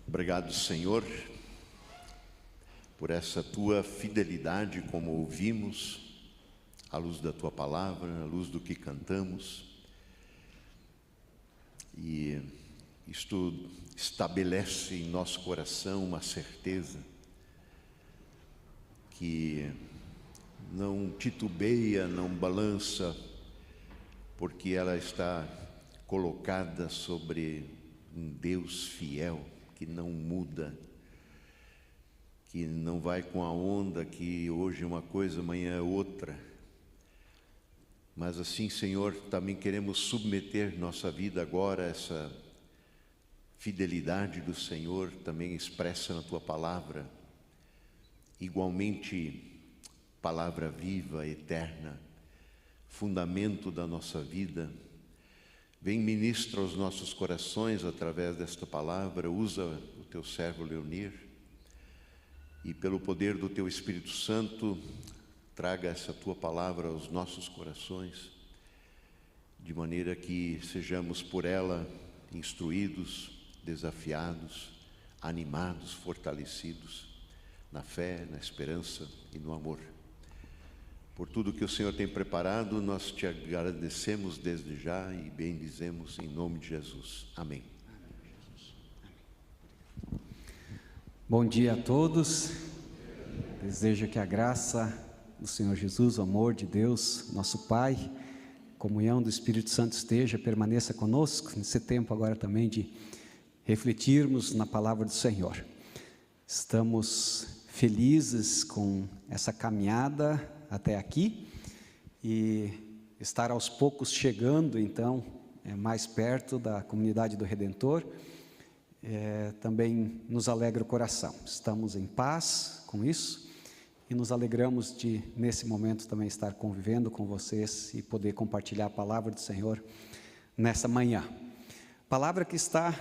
Obrigado, Senhor, por essa tua fidelidade, como ouvimos, à luz da tua palavra, à luz do que cantamos. E isto estabelece em nosso coração uma certeza que não titubeia, não balança, porque ela está colocada sobre um Deus fiel, que não muda, que não vai com a onda, que hoje é uma coisa, amanhã é outra. Mas assim, Senhor, também queremos submeter nossa vida agora a essa fidelidade do Senhor, também expressa na Tua palavra, igualmente palavra viva, eterna, fundamento da nossa vida. Vem, ministra aos nossos corações através desta palavra, usa o Teu servo Leonir, e pelo poder do Teu Espírito Santo, traga essa Tua palavra aos nossos corações, de maneira que sejamos por ela instruídos, desafiados, animados, fortalecidos na fé, na esperança e no amor. Por tudo que o Senhor tem preparado, nós te agradecemos desde já e bendizemos em nome de Jesus. Amém. Bom dia a todos. Desejo que a graça do Senhor Jesus, o amor de Deus, nosso Pai, comunhão do Espírito Santo permaneça conosco nesse tempo agora também de refletirmos na palavra do Senhor. Estamos felizes com essa caminhada até aqui e estar aos poucos chegando então mais perto da comunidade do Redentor também nos alegra o coração. Estamos em paz com isso e nos alegramos de nesse momento também estar convivendo com vocês e poder compartilhar a palavra do Senhor nessa manhã. Palavra que está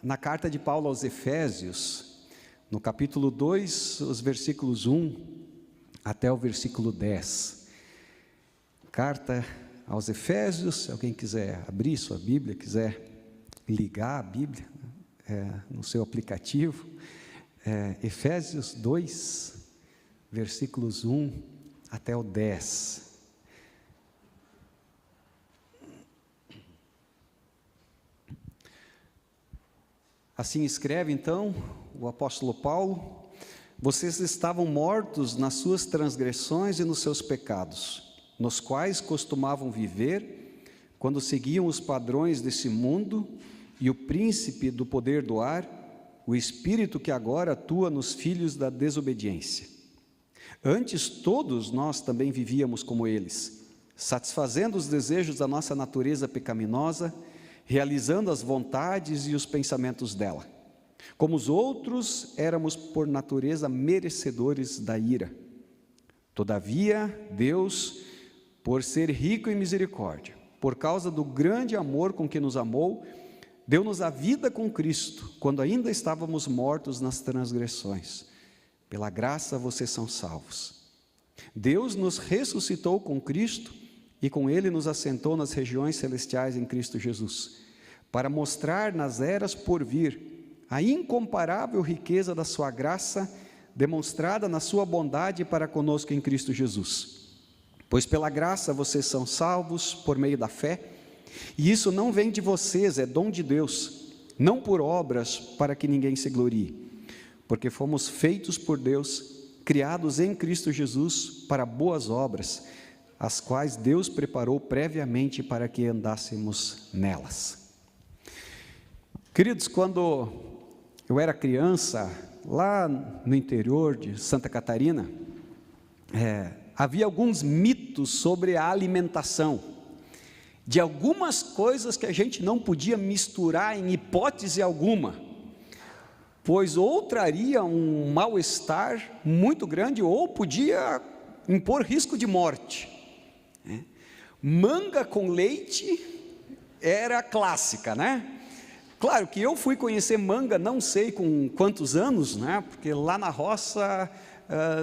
na carta de Paulo aos Efésios, no capítulo 2, os versículos 1 até o versículo 10. Carta aos Efésios, se alguém quiser abrir sua Bíblia, quiser ligar a Bíblia no seu aplicativo, Efésios 2, versículos 1 até o 10. Assim escreve então o apóstolo Paulo: vocês estavam mortos nas suas transgressões e nos seus pecados, nos quais costumavam viver, quando seguiam os padrões desse mundo e o príncipe do poder do ar, o espírito que agora atua nos filhos da desobediência. Antes todos nós também vivíamos como eles, satisfazendo os desejos da nossa natureza pecaminosa, realizando as vontades e os pensamentos dela. Como os outros, éramos por natureza merecedores da ira. Todavia, Deus, por ser rico em misericórdia, por causa do grande amor com que nos amou, deu-nos a vida com Cristo, quando ainda estávamos mortos nas transgressões. Pela graça vocês são salvos. Deus nos ressuscitou com Cristo e com Ele nos assentou nas regiões celestiais em Cristo Jesus, para mostrar nas eras por vir a incomparável riqueza da sua graça, demonstrada na sua bondade para conosco em Cristo Jesus. Pois pela graça vocês são salvos por meio da fé, e isso não vem de vocês, é dom de Deus, não por obras para que ninguém se glorie, porque fomos feitos por Deus, criados em Cristo Jesus para boas obras, as quais Deus preparou previamente para que andássemos nelas. Queridos, quando eu era criança, lá no interior de Santa Catarina, havia alguns mitos sobre a alimentação, de algumas coisas que a gente não podia misturar em hipótese alguma, pois ou traria um mal-estar muito grande, ou podia impor risco de morte. Manga com leite era clássica, né? Claro que eu fui conhecer manga, não sei com quantos anos, né? Porque lá na roça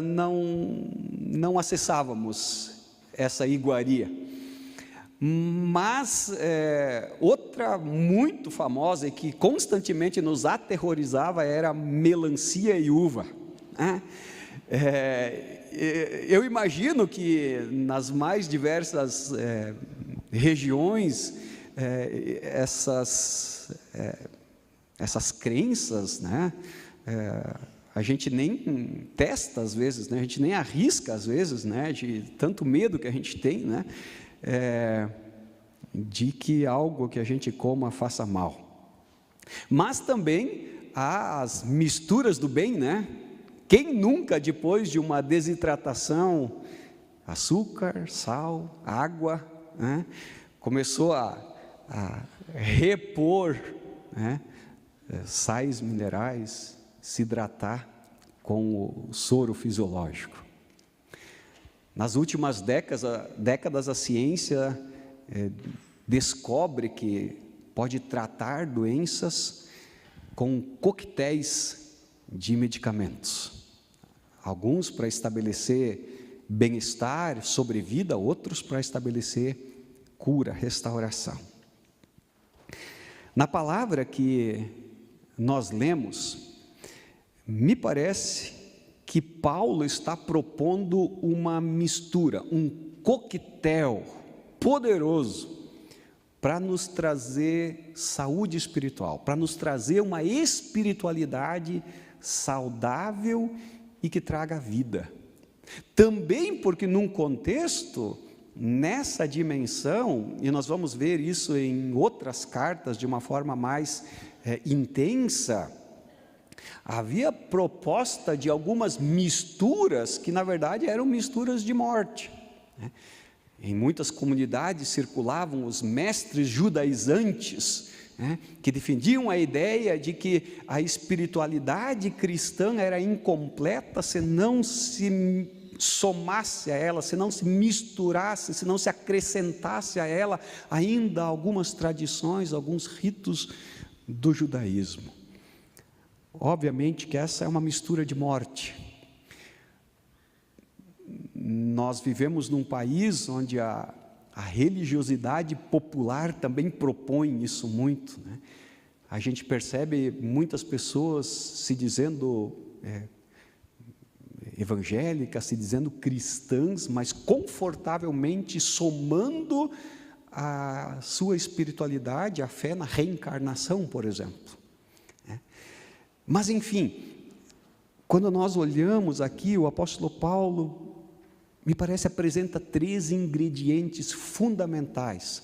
não acessávamos essa iguaria. Mas outra muito famosa e que constantemente nos aterrorizava era melancia e uva, né? Eu imagino que nas mais diversas regiões essas crenças, né? A gente nem testa às vezes, né? A gente nem arrisca às vezes, né? De tanto medo que a gente tem, né? De que algo que a gente coma faça mal. Mas também há as misturas do bem, né? Quem nunca, depois de uma desidratação, açúcar, sal, água, né? Começou a repor, né? Sais minerais, se hidratar com o soro fisiológico. Nas últimas décadas a ciência descobre que pode tratar doenças com coquetéis de medicamentos. Alguns para estabelecer bem-estar, sobrevida, outros para estabelecer cura, restauração. Na palavra que nós lemos, me parece que Paulo está propondo uma mistura, um coquetel poderoso para nos trazer saúde espiritual, para nos trazer uma espiritualidade saudável e que traga vida. Também porque num contexto, nessa dimensão, e nós vamos ver isso em outras cartas de uma forma mais intensa, havia proposta de algumas misturas que na verdade eram misturas de morte, né? Em muitas comunidades circulavam os mestres judaizantes, né, que defendiam a ideia de que a espiritualidade cristã era incompleta se não se somasse a ela, se não se misturasse, se não se acrescentasse a ela ainda algumas tradições, alguns ritos do judaísmo. Obviamente que essa é uma mistura de morte. Nós vivemos num país onde a religiosidade popular também propõe isso muito, né? A gente percebe muitas pessoas se dizendo evangélicas, se dizendo cristãs, mas confortavelmente somando a sua espiritualidade, a fé na reencarnação, por exemplo, né? Mas enfim, quando nós olhamos aqui, o apóstolo Paulo, me parece, apresenta 3 ingredientes fundamentais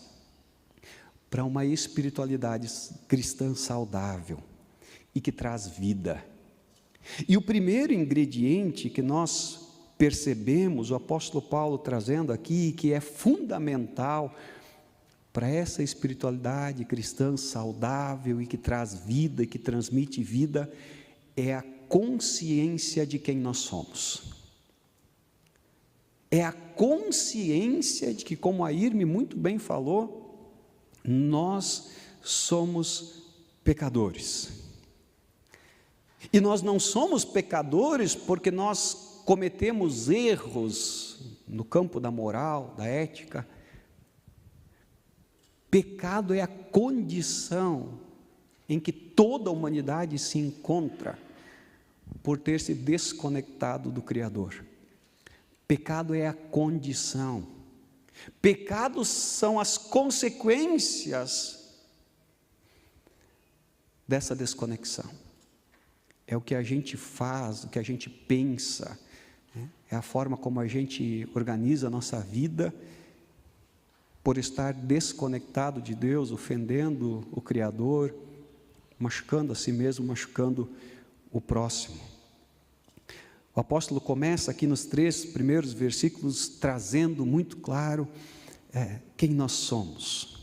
para uma espiritualidade cristã saudável e que traz vida. E o primeiro ingrediente que nós percebemos, o apóstolo Paulo trazendo aqui, que é fundamental para essa espiritualidade cristã saudável e que traz vida e que transmite vida, é a consciência de quem nós somos. É a consciência de que, como a Irme muito bem falou, nós somos pecadores. E nós não somos pecadores porque nós cometemos erros no campo da moral, da ética. Pecado é a condição em que toda a humanidade se encontra por ter se desconectado do Criador. Pecado é a condição. Pecados são as consequências dessa desconexão. É o que a gente faz, o que a gente pensa, né? É a forma como a gente organiza a nossa vida por estar desconectado de Deus, ofendendo o Criador, machucando a si mesmo, machucando o próximo. O apóstolo começa aqui nos 3 primeiros versículos trazendo muito claro quem nós somos.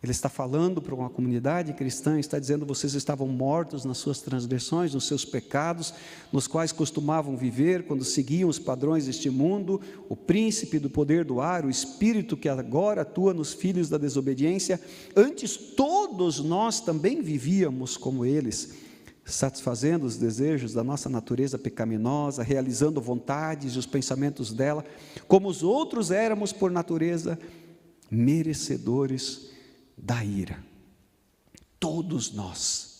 Ele está falando para uma comunidade cristã, está dizendo: vocês estavam mortos nas suas transgressões, nos seus pecados, nos quais costumavam viver quando seguiam os padrões deste mundo, o príncipe do poder do ar, o espírito que agora atua nos filhos da desobediência. Antes todos nós também vivíamos como eles, satisfazendo os desejos da nossa natureza pecaminosa, realizando vontades e os pensamentos dela, como os outros éramos por natureza, merecedores da ira. Todos nós.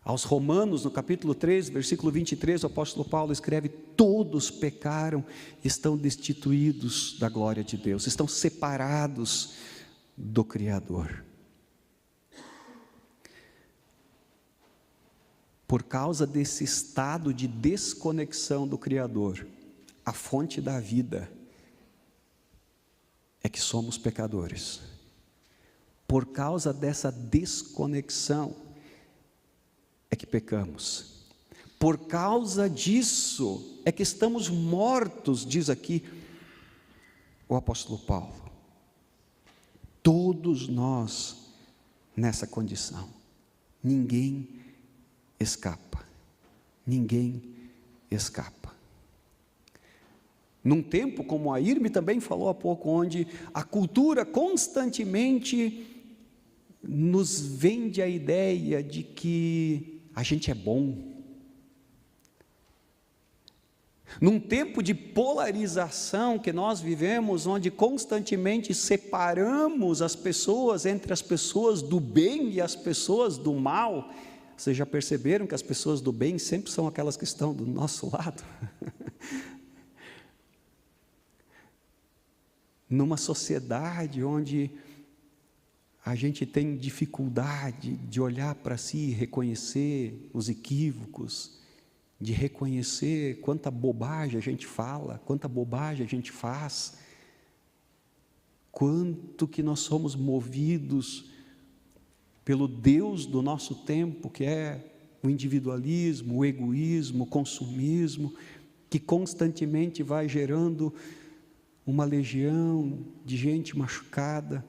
Aos Romanos, no capítulo 3, versículo 23, o apóstolo Paulo escreve: todos pecaram, estão destituídos da glória de Deus, estão separados do Criador. Por causa desse estado de desconexão do Criador, a fonte da vida, é que somos pecadores. Por causa dessa desconexão, é que pecamos. Por causa disso, é que estamos mortos, diz aqui o apóstolo Paulo. Todos nós nessa condição. Ninguém escapa. Ninguém escapa. Num tempo, como a Irme também falou há pouco, onde a cultura constantemente nos vende a ideia de que a gente é bom. Num tempo de polarização que nós vivemos, onde constantemente separamos as pessoas entre as pessoas do bem e as pessoas do mal. Vocês já perceberam que as pessoas do bem sempre são aquelas que estão do nosso lado? Numa sociedade onde a gente tem dificuldade de olhar para si e reconhecer os equívocos, de reconhecer quanta bobagem a gente fala, quanta bobagem a gente faz, quanto que nós somos movidos pelo Deus do nosso tempo, que é o individualismo, o egoísmo, o consumismo, que constantemente vai gerando uma legião de gente machucada,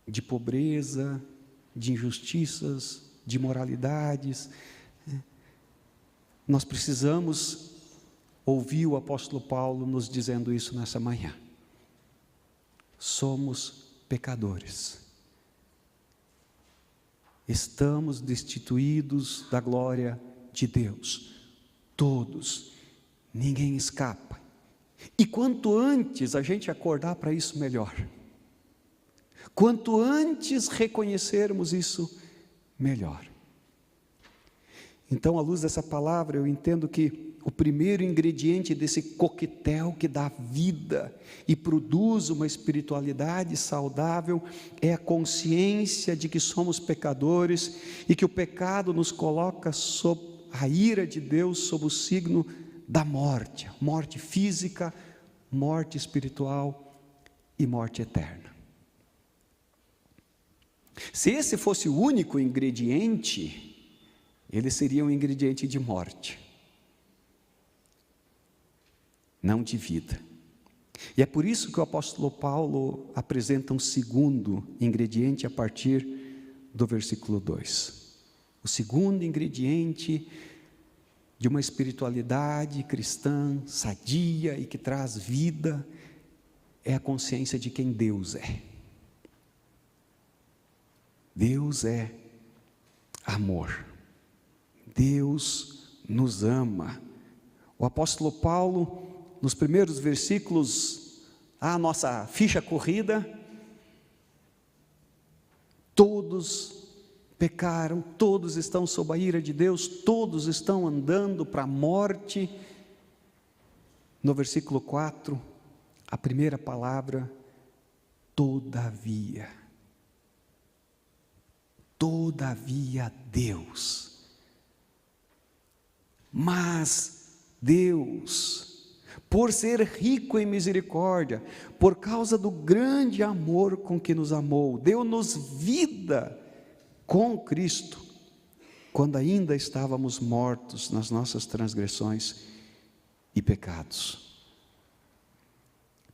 de pobreza, de injustiças, de imoralidades. Nós precisamos ouvir o apóstolo Paulo nos dizendo isso nessa manhã. Somos pecadores. Estamos destituídos da glória de Deus. Todos. Ninguém escapa. E quanto antes a gente acordar para isso, melhor. Quanto antes reconhecermos isso, melhor. Então, à luz dessa palavra, eu entendo que o primeiro ingrediente desse coquetel que dá vida e produz uma espiritualidade saudável é a consciência de que somos pecadores e que o pecado nos coloca sob a ira de Deus, sob o signo da morte, morte física, morte espiritual e morte eterna. Se esse fosse o único ingrediente, ele seria um ingrediente de morte, não de vida. E é por isso que o apóstolo Paulo apresenta um segundo ingrediente a partir do versículo 2. O segundo ingrediente de uma espiritualidade cristã sadia e que traz vida é a consciência de quem Deus é. Deus é amor. Deus nos ama. O apóstolo Paulo, nos primeiros versículos, a nossa ficha corrida, todos pecaram, todos estão sob a ira de Deus, todos estão andando para a morte. No versículo 4, a primeira palavra, todavia. Todavia Deus. Mas Deus, por ser rico em misericórdia, por causa do grande amor com que nos amou, deu-nos vida com Cristo, quando ainda estávamos mortos nas nossas transgressões e pecados.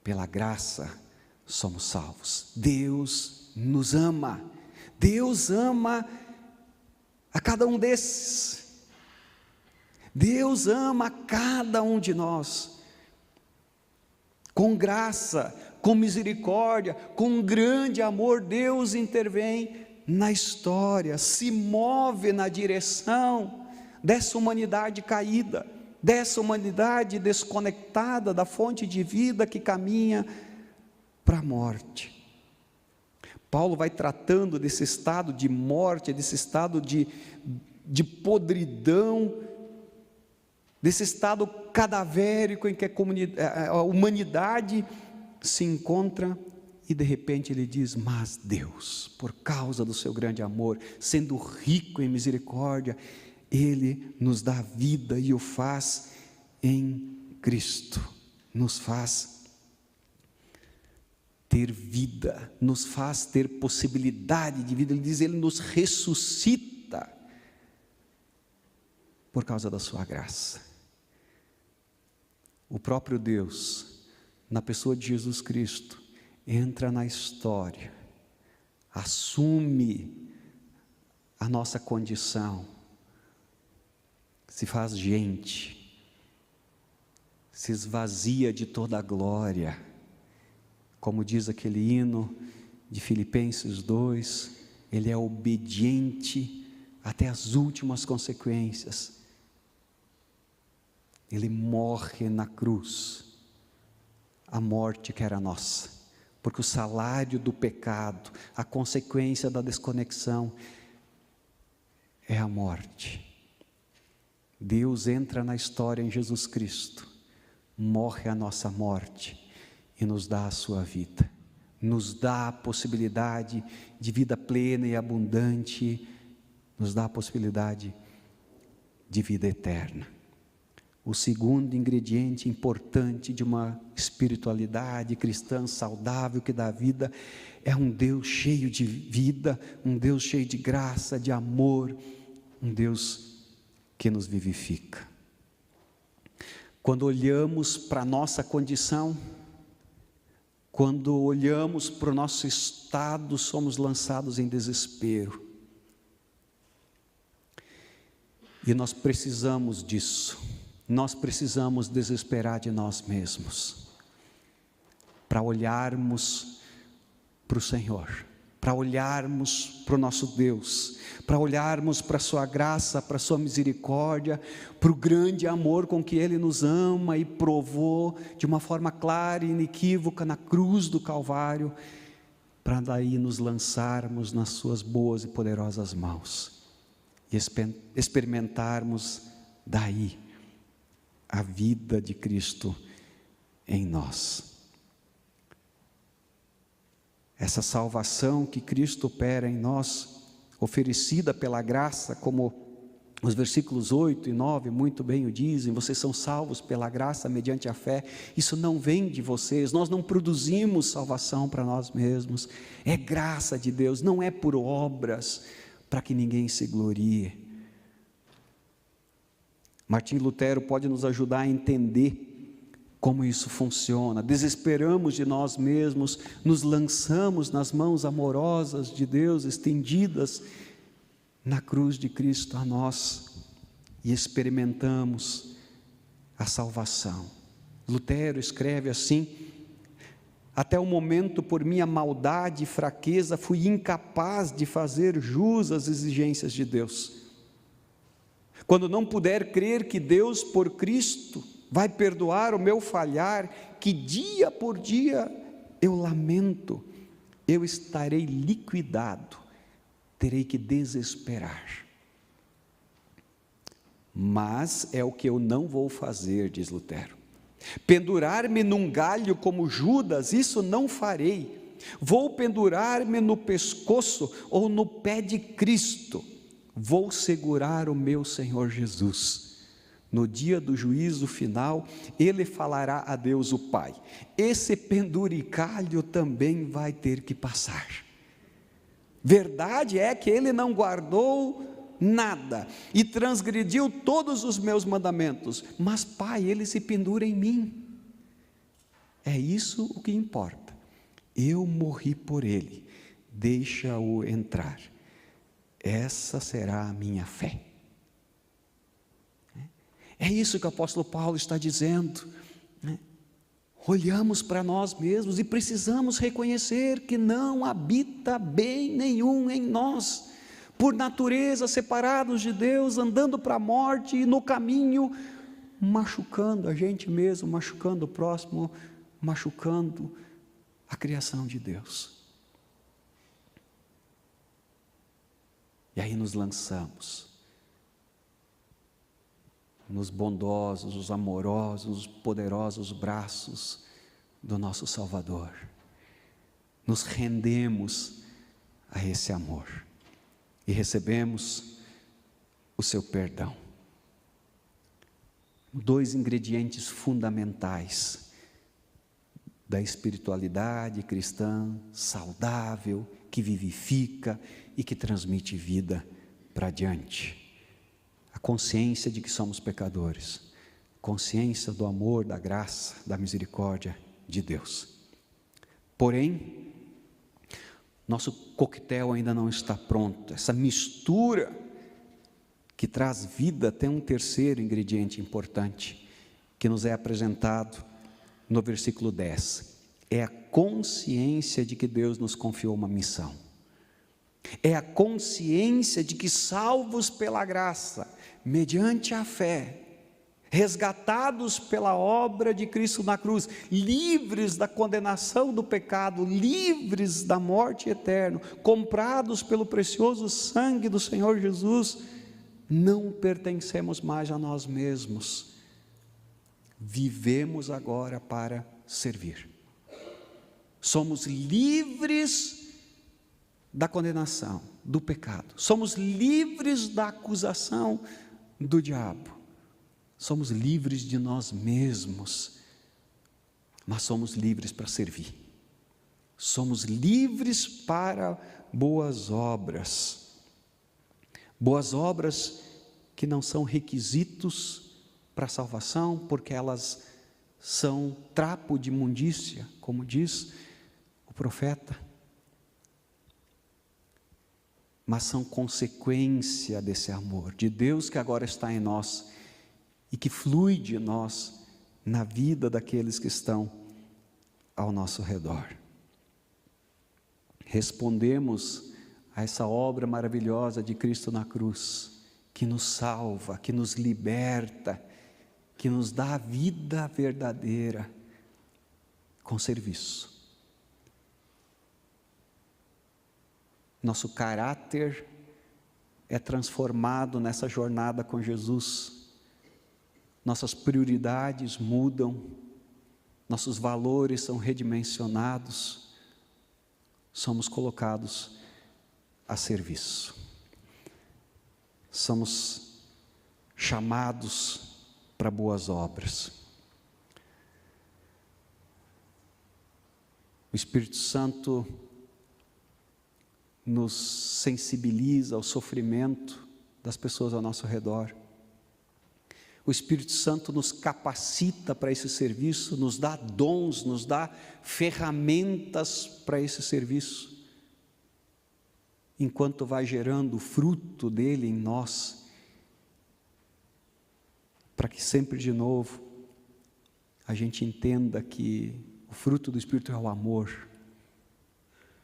Pela graça somos salvos. Deus nos ama. Deus ama a cada um desses. Deus ama cada um de nós, com graça, com misericórdia, com grande amor. Deus intervém na história, se move na direção dessa humanidade caída, dessa humanidade desconectada da fonte de vida que caminha para a morte. Paulo vai tratando desse estado de morte, desse estado de podridão, desse estado cadavérico em que a humanidade se encontra, e de repente ele diz: mas Deus, por causa do seu grande amor, sendo rico em misericórdia, Ele nos dá vida e o faz em Cristo, nos faz ter vida, nos faz ter possibilidade de vida. Ele diz: Ele nos ressuscita por causa da sua graça. O próprio Deus, na pessoa de Jesus Cristo, entra na história, assume a nossa condição, se faz gente, se esvazia de toda a glória, como diz aquele hino de Filipenses 2, Ele é obediente até as últimas consequências. Ele morre na cruz, a morte que era nossa, porque o salário do pecado, a consequência da desconexão, é a morte. Deus entra na história em Jesus Cristo, morre a nossa morte e nos dá a sua vida, nos dá a possibilidade de vida plena e abundante, nos dá a possibilidade de vida eterna. O segundo ingrediente importante de uma espiritualidade cristã saudável que dá vida é um Deus cheio de vida, um Deus cheio de graça, de amor, um Deus que nos vivifica. Quando olhamos para a nossa condição, quando olhamos para o nosso estado, somos lançados em desespero. E nós precisamos disso. Nós precisamos desesperar de nós mesmos, para olharmos para o Senhor, para olharmos para o nosso Deus, para olharmos para a sua graça, para a sua misericórdia, para o grande amor com que Ele nos ama e provou de uma forma clara e inequívoca na cruz do Calvário, para daí nos lançarmos nas suas boas e poderosas mãos, e experimentarmos daí a vida de Cristo em nós. Essa salvação que Cristo opera em nós, oferecida pela graça, como os versículos 8 e 9 muito bem o dizem, vocês são salvos pela graça mediante a fé, isso não vem de vocês, nós não produzimos salvação para nós mesmos, é graça de Deus, não é por obras, para que ninguém se glorie. Martim Lutero pode nos ajudar a entender como isso funciona. Desesperamos de nós mesmos, nos lançamos nas mãos amorosas de Deus, estendidas na cruz de Cristo a nós, e experimentamos a salvação. Lutero escreve assim: até o momento, por minha maldade e fraqueza, fui incapaz de fazer jus às exigências de Deus. Quando não puder crer que Deus, por Cristo, vai perdoar o meu falhar, que dia por dia eu lamento, eu estarei liquidado, terei que desesperar. Mas é o que eu não vou fazer, diz Lutero. Pendurar-me num galho como Judas, isso não farei. Vou pendurar-me no pescoço ou no pé de Cristo. Vou segurar o meu Senhor Jesus. No dia do juízo final, Ele falará a Deus o Pai. Esse penduricalho também vai ter que passar. Verdade é que Ele não guardou nada e transgrediu todos os meus mandamentos, mas Pai, Ele se pendura em mim. É isso o que importa. Eu morri por Ele, deixa-o entrar. Essa será a minha fé. É isso que o apóstolo Paulo está dizendo, né? Olhamos para nós mesmos e precisamos reconhecer que não habita bem nenhum em nós, por natureza separados de Deus, andando para a morte e no caminho machucando a gente mesmo, machucando o próximo, machucando a criação de Deus. E aí nos lançamos nos bondosos, os amorosos, os poderosos braços do nosso Salvador. Nos rendemos a esse amor e recebemos o seu perdão. 2 ingredientes fundamentais da espiritualidade cristã saudável, que vivifica e que transmite vida para diante. A consciência de que somos pecadores, consciência do amor, da graça, da misericórdia de Deus. Porém, nosso coquetel ainda não está pronto. Essa mistura que traz vida tem um terceiro ingrediente importante, que nos é apresentado no versículo 10. É a consciência de que Deus nos confiou uma missão. É a consciência de que, salvos pela graça, mediante a fé, resgatados pela obra de Cristo na cruz, livres da condenação do pecado, livres da morte eterna, comprados pelo precioso sangue do Senhor Jesus, não pertencemos mais a nós mesmos. Vivemos agora para servir. Somos livres da condenação, do pecado. Somos livres da acusação do diabo. Somos livres de nós mesmos, mas somos livres para servir. Somos livres para boas obras. Boas obras que não são requisitos para a salvação, porque elas são trapo de imundícia, como diz o profeta, mas são consequência desse amor de Deus que agora está em nós e que flui de nós na vida daqueles que estão ao nosso redor. Respondemos a essa obra maravilhosa de Cristo na cruz, que nos salva, que nos liberta, que nos dá a vida verdadeira com serviço. Nosso caráter é transformado nessa jornada com Jesus. Nossas prioridades mudam, nossos valores são redimensionados, somos colocados a serviço. Somos chamados para boas obras. O Espírito Santo nos sensibiliza ao sofrimento das pessoas ao nosso redor. O Espírito Santo nos capacita para esse serviço, nos dá dons, nos dá ferramentas para esse serviço, enquanto vai gerando o fruto dele em nós, para que sempre de novo a gente entenda que o fruto do Espírito é o amor,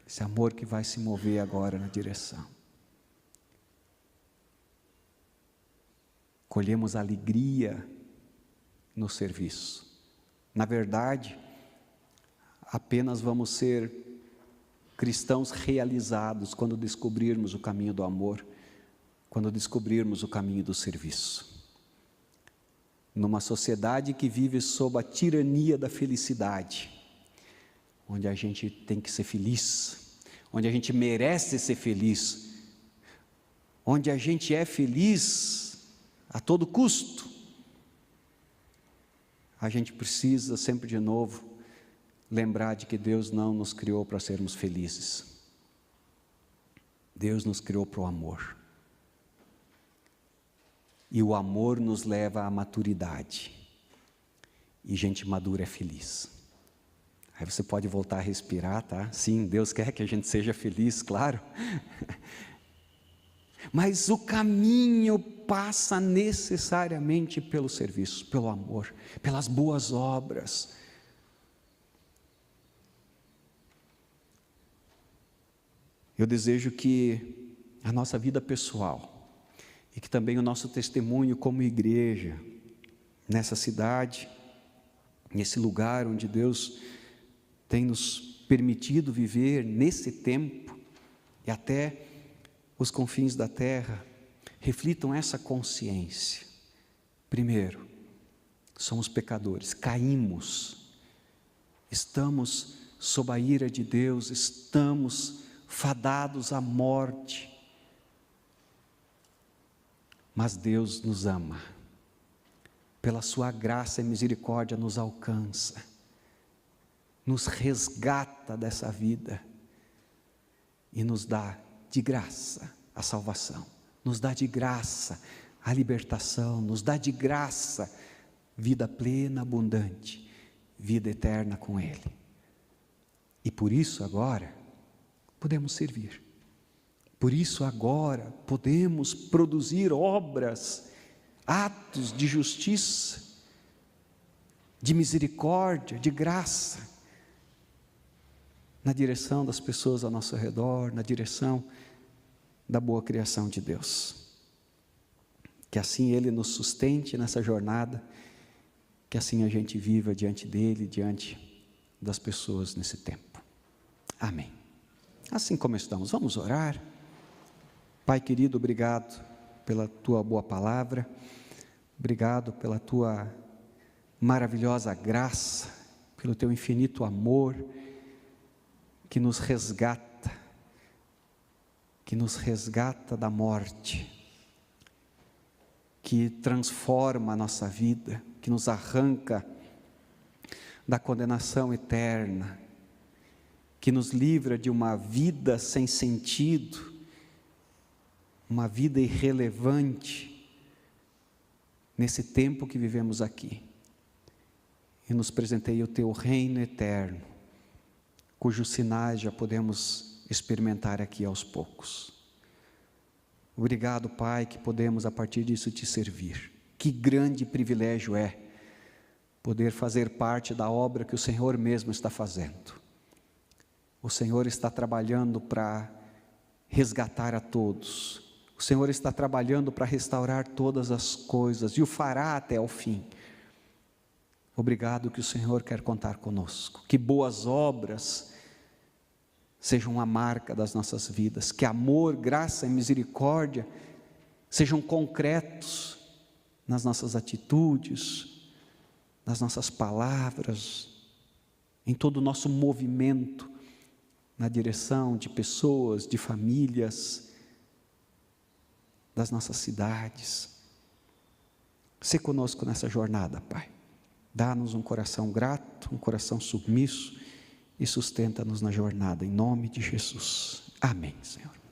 esse amor que vai se mover agora na direção. Colhemos alegria no serviço. Na verdade, apenas vamos ser cristãos realizados quando descobrirmos o caminho do amor, quando descobrirmos o caminho do serviço. Numa sociedade que vive sob a tirania da felicidade, onde a gente tem que ser feliz, onde a gente merece ser feliz, onde a gente é feliz a todo custo, a gente precisa sempre de novo lembrar de que Deus não nos criou para sermos felizes. Deus nos criou para o amor. E o amor nos leva à maturidade. E gente madura é feliz. Aí você pode voltar a respirar, tá? Sim, Deus quer que a gente seja feliz, claro. Mas o caminho passa necessariamente pelo serviço, pelo amor, pelas boas obras. Eu desejo que a nossa vida pessoal e que também o nosso testemunho como igreja, nessa cidade, nesse lugar onde Deus tem nos permitido viver nesse tempo e até os confins da terra, reflitam essa consciência. Primeiro, somos pecadores, caímos, estamos sob a ira de Deus, estamos fadados à morte, mas Deus nos ama, pela sua graça e misericórdia nos alcança, nos resgata dessa vida e nos dá de graça a salvação, nos dá de graça a libertação, nos dá de graça vida plena, abundante, vida eterna com Ele. E por isso agora podemos servir, por isso agora podemos produzir obras, atos de justiça, de misericórdia, de graça, na direção das pessoas ao nosso redor, na direção da boa criação de Deus. Que assim Ele nos sustente nessa jornada, que assim a gente viva diante dEle, diante das pessoas nesse tempo. Amém. Assim como estamos, vamos orar. Pai querido, obrigado pela Tua boa palavra, obrigado pela Tua maravilhosa graça, pelo Teu infinito amor, que nos resgata da morte, que transforma a nossa vida, que nos arranca da condenação eterna, que nos livra de uma vida sem sentido, uma vida irrelevante, nesse tempo que vivemos aqui, e nos presenteia o Teu reino eterno, cujos sinais já podemos experimentar aqui aos poucos. Obrigado, Pai, que podemos a partir disso Te servir. Que grande privilégio é poder fazer parte da obra que o Senhor mesmo está fazendo. O Senhor está trabalhando para resgatar a todos. O Senhor está trabalhando para restaurar todas as coisas e o fará até ao fim. Obrigado que o Senhor quer contar conosco. Que boas obras sejam a marca das nossas vidas, que amor, graça e misericórdia sejam concretos nas nossas atitudes, nas nossas palavras, em todo o nosso movimento, na direção de pessoas, de famílias, das nossas cidades. Sê conosco nessa jornada, Pai. Dá-nos um coração grato, um coração submisso, e sustenta-nos na jornada, em nome de Jesus. Amém, Senhor.